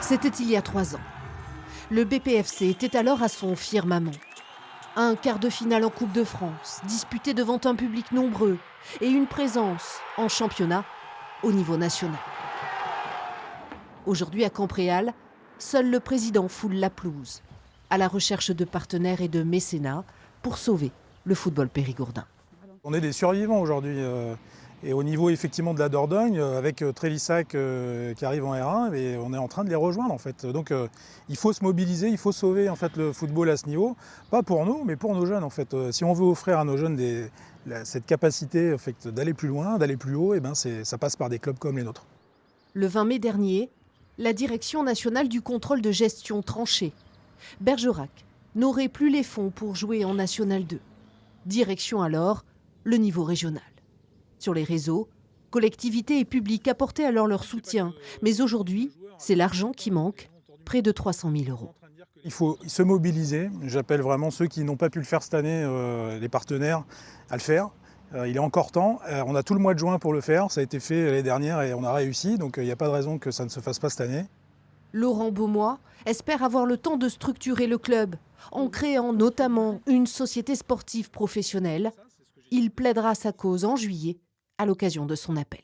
C'était il y a 3 ans. Le BPFC était alors à son firmament. Un quart de finale en Coupe de France, disputé devant un public nombreux et une présence en championnat au niveau national. Aujourd'hui à Campréal, seul le président foule la pelouse, à la recherche de partenaires et de mécénats pour sauver le football périgourdin. On est des survivants aujourd'hui. Et au niveau effectivement de la Dordogne, avec Trélissac qui arrive en R1, et on est en train de les rejoindre en fait. Donc il faut se mobiliser, il faut sauver en fait le football à ce niveau, pas pour nous, mais pour nos jeunes en fait. Si on veut offrir à nos jeunes cette capacité en fait, d'aller plus loin, d'aller plus haut, et ça passe par des clubs comme les nôtres. Le 20 mai dernier, la Direction nationale du contrôle de gestion tranchait. Bergerac n'aurait plus les fonds pour jouer en National 2. Direction alors le niveau régional. Sur les réseaux, collectivités et publics apportaient alors leur soutien. Mais aujourd'hui, c'est l'argent qui manque, près de 300 000 €. Il faut se mobiliser. J'appelle vraiment ceux qui n'ont pas pu le faire cette année, les partenaires, à le faire. Il est encore temps. On a tout le mois de juin pour le faire. Ça a été fait l'année dernière et on a réussi. Donc il n'y a pas de raison que ça ne se fasse pas cette année. Laurent Beaumois espère avoir le temps de structurer le club, en créant notamment une société sportive professionnelle. Il plaidera sa cause en juillet, à l'occasion de son appel.